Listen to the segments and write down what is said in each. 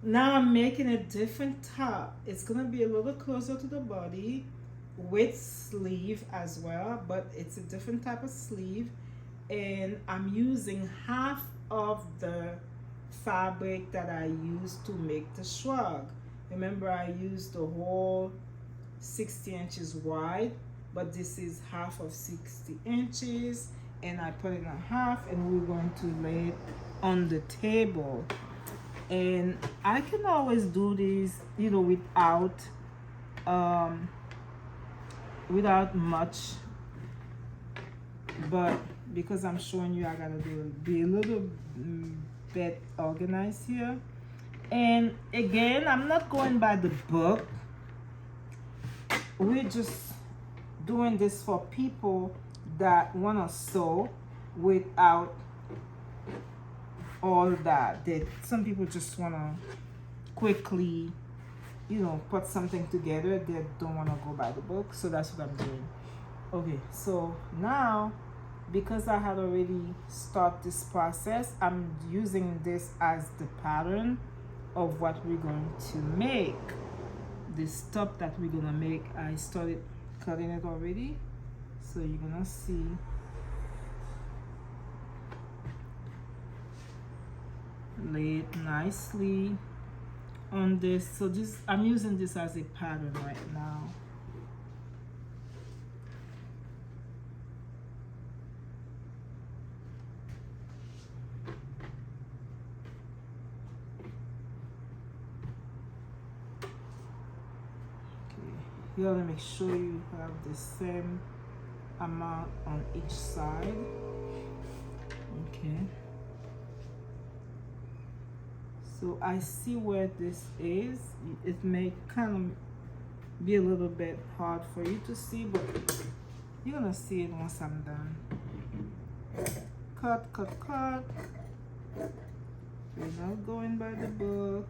Now I'm making a different top. It's gonna be a little closer to the body with sleeve as well, but it's a different type of sleeve. And I'm using half of the fabric that I used to make the shrug. Remember, I used the whole 60 inches wide, but this is half of 60 inches, and I put it in half, and we're going to lay it on the table. And I can always do this, um without much, but because I'm showing you, I gotta be a little bit organized here. And again, I'm not going by the book. We're just doing this for people that want to sew without all that. That some people just want to quickly, put something together. They don't want to go by the book. So that's what I'm doing. Okay, so now, because I had already started this process, I'm using this as the pattern of what we're going to make. This top that we're gonna make, I started cutting it already, so you're gonna see lay it nicely on this. So this, I'm using this as a pattern right now. You want to make sure you have the same amount on each side. Okay. So I see where this is. It may kind of be a little bit hard for you to see, but you're gonna see it once I'm done. Cut, cut, cut. We're not going by the book.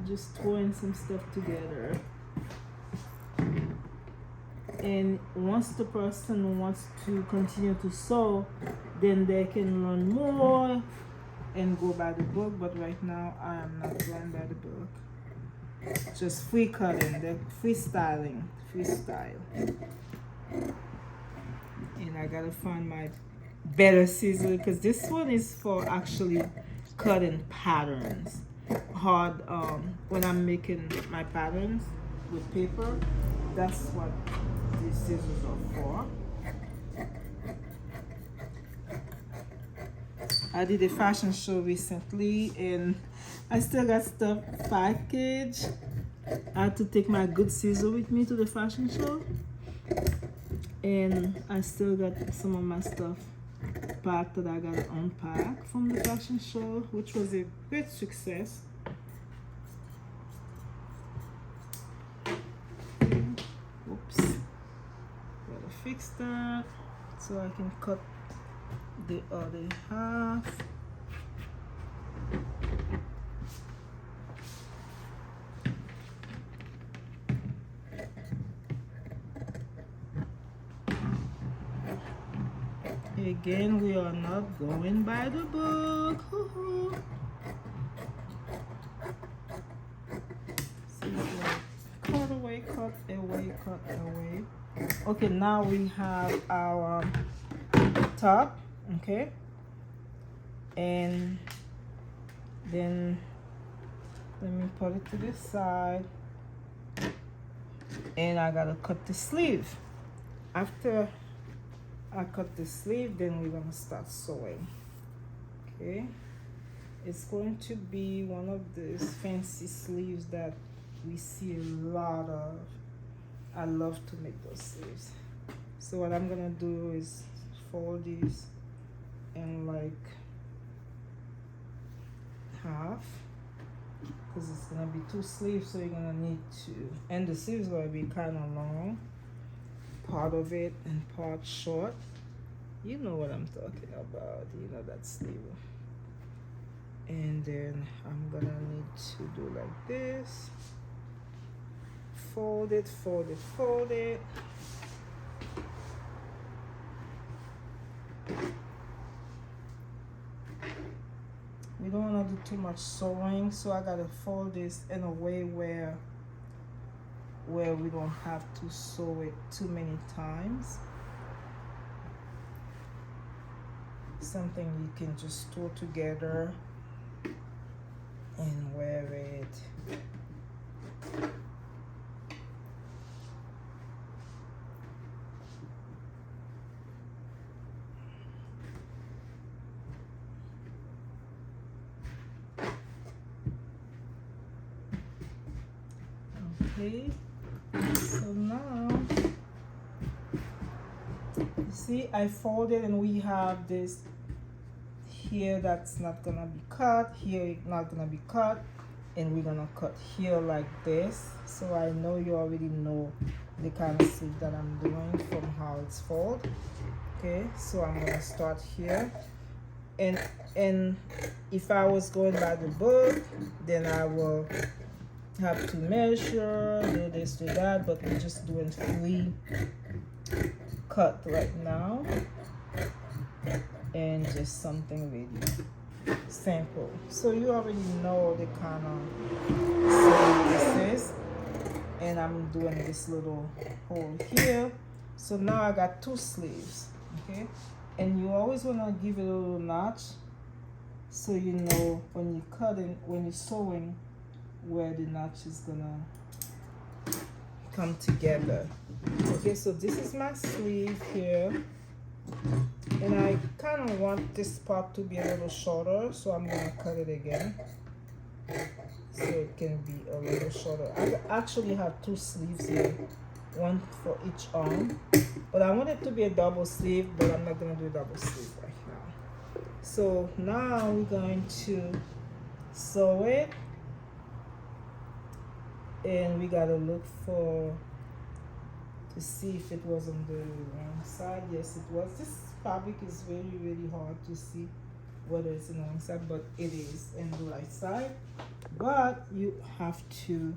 Just throwing some stuff together. And once the person wants to continue to sew, then they can learn more and go by the book. But right now I am not going by the book. Just free cutting, the freestyling, freestyle. And I gotta find my better scissor, because this one is for actually cutting patterns. Hard, when I'm making my patterns with paper, that's what these scissors are for. I did a fashion show recently, and I still got stuff packaged. I had to take my good scissor with me to the fashion show, and I still got some of my stuff packed that I got to unpack from the fashion show, which was a great success. Oops, gotta fix that so I can cut the other half. Again, we are not going by the book. See, cut away, cut away, cut away. Okay, now we have our top, okay? And then let me put it to this side. And I gotta cut the sleeve. After I cut the sleeve, then we're gonna start sewing. Okay, it's going to be one of these fancy sleeves that we see a lot of. I love to make those sleeves. So what I'm gonna do is fold these in like half, because it's gonna be two sleeves, so you're gonna need to, and the sleeves gonna be kind of long, part of it and part short. You know what I'm talking about, you know that sleeve. And then I'm gonna need to do like this, fold it, fold it, fold it. We don't want to do too much sewing, so I gotta fold this in a way where we don't have to sew it too many times. Something you can just sew together and wear it. Okay, so now you see I folded, and we have this here that's not gonna be cut, here not gonna be cut, and we're gonna cut here like this. So I know you already know the kind of sleeve that I'm doing from how it's folded. Okay, so I'm gonna start here, and if I was going by the book, then I will have to measure, do this, do that, but we're just doing free cut right now, and just something really simple. So you already know the kind of sleeve this is, and I'm doing this little hole here. So now I got two sleeves, okay? And you always want to give it a little notch, so you know when you cutting, when you're sewing, where the notch is gonna come together. Okay, so this is my sleeve here, and I kind of want this part to be a little shorter, so I'm gonna cut it again so it can be a little shorter. I actually have two sleeves here, one for each arm, but I want it to be a double sleeve, but I'm not gonna do a double sleeve right now. So now we're going to sew it, and we gotta look to see if it was on the wrong side. Yes, it was. This fabric is really hard to see whether it's on the wrong side, but it is in the right side. But you have to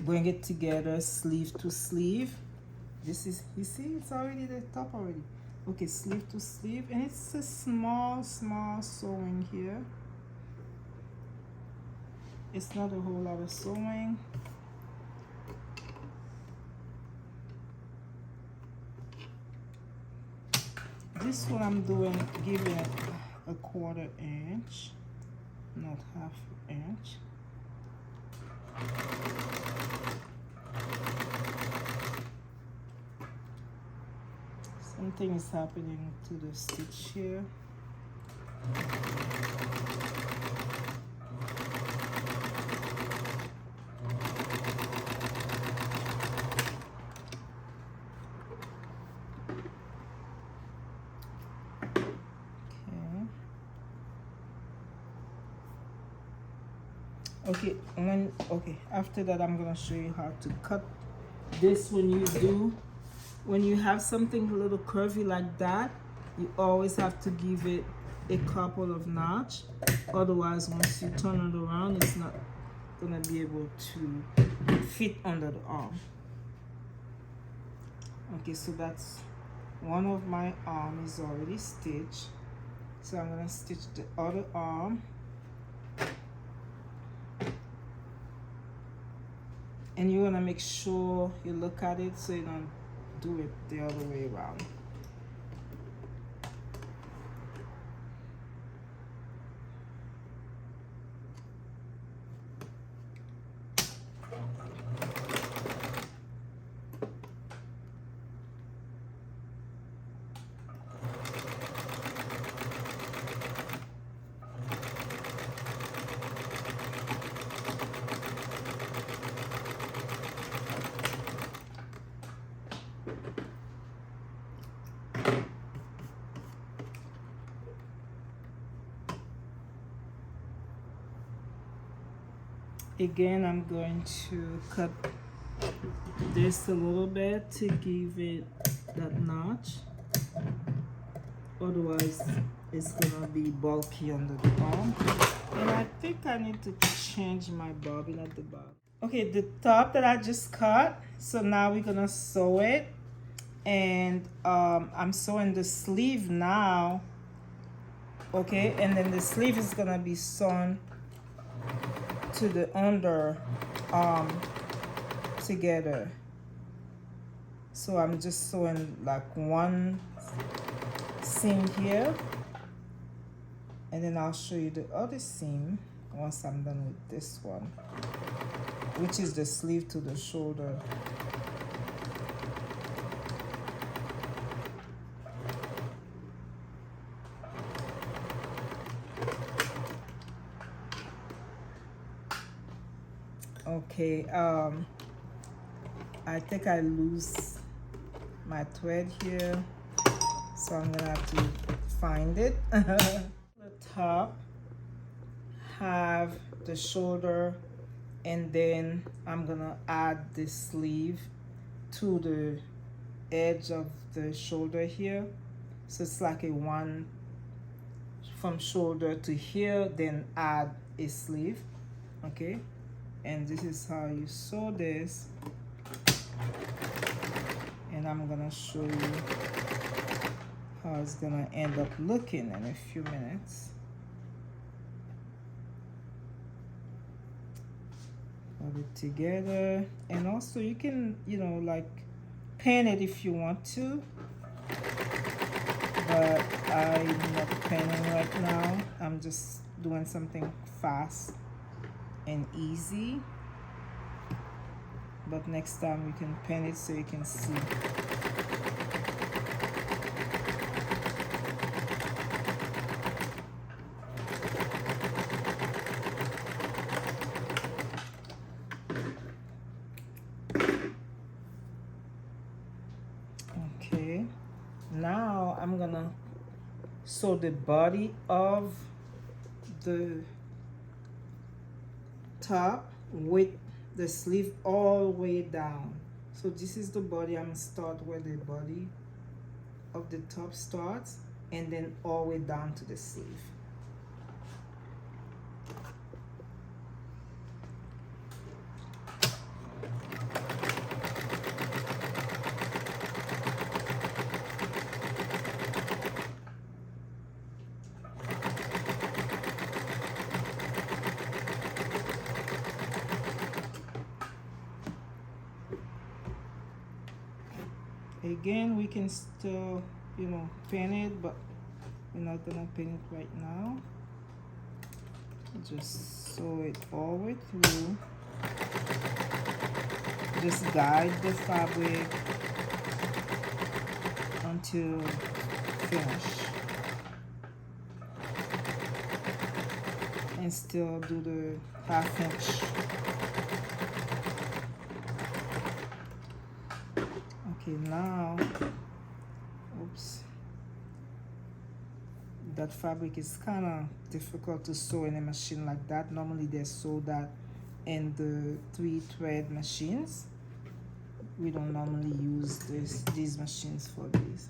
bring it together sleeve to sleeve. This is, you see, it's already the top already. Okay, sleeve to sleeve, and it's a small sewing here. It's not a whole lot of sewing. This one I'm doing, giving it a 1/4 inch, not 1/2 inch. Something is happening to the stitch here. Okay, after that I'm gonna show you how to cut this. When you have something a little curvy like that, you always have to give it a couple of notch, otherwise once you turn it around, it's not gonna be able to fit under the arm. Okay, so that's one of my arm is already stitched, so I'm gonna stitch the other arm. And you want to make sure you look at it so you don't do it the other way around. Again, I'm going to cut this a little bit to give it that notch, otherwise it's gonna be bulky under the arm. And I think I need to change my bobbin at the bottom. Okay, the top that I just cut, so now we're gonna sew it, and I'm sewing the sleeve now Okay, and then the sleeve is gonna be sewn to the under arm together. So I'm just sewing like one seam here, and then I'll show you the other seam once I'm done with this one, which is the sleeve to the shoulder. Okay, I think I lose my thread here, so I'm gonna have to find it. The top have the shoulder, and then I'm gonna add the sleeve to the edge of the shoulder here, so it's like a one from shoulder to here, then add a sleeve. Okay, and this is how you sew this, and I'm gonna show you how it's gonna end up looking in a few minutes. Put it together, and also you can, you know, like pin it if you want to, but I'm not pinning right now. I'm just doing something fast and easy, but next time you can pin it so you can see. Okay, now I'm gonna sew the body of the top with the sleeve all the way down. So this is the body. I'm gonna start where the body of the top starts, and then all the way down to the sleeve. Again, we can still, you know, pin it, but we're not gonna pin it right now. Just sew it all the way through. Just guide the fabric until finish, and still do the 1/2 inch. Okay, now, oops, that fabric is kind of difficult to sew in a machine like that. Normally they sew that in the 3-thread machines. We don't normally use these machines for this,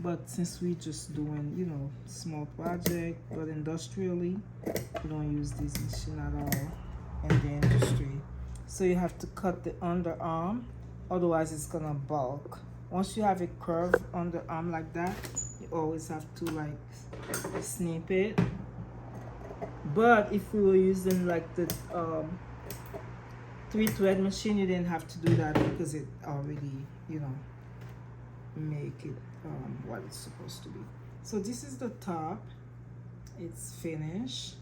but since we just doing, you know, small project, but industrially, we don't use this machine at all in the industry. So you have to cut the underarm, otherwise it's gonna bulk. Once you have a curve underarm like that, you always have to like snip it. But if we were using like the 3-thread machine, you didn't have to do that because it already, you know, make it what it's supposed to be. So this is the top. It's finished,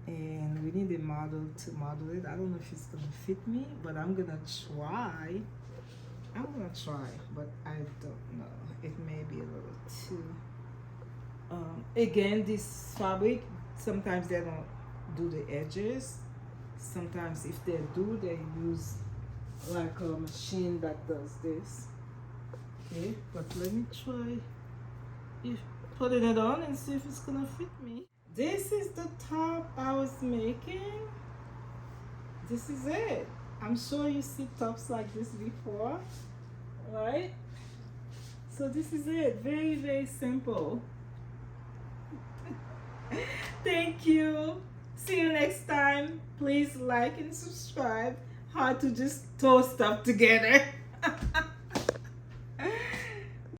and we need a model to model it. I don't know if it's gonna fit me, but I'm gonna try. But I don't know. It may be a little too. Again, this fabric, sometimes they don't do the edges. Sometimes if they do, they use like a machine that does this. Okay, but let me try putting it on and see if it's gonna fit me. This is the top I was making. This is it. I'm sure you see tops like this before, right? So this is it. Very, very simple. Thank you. See you next time. Please like and subscribe. How to just throw stuff together.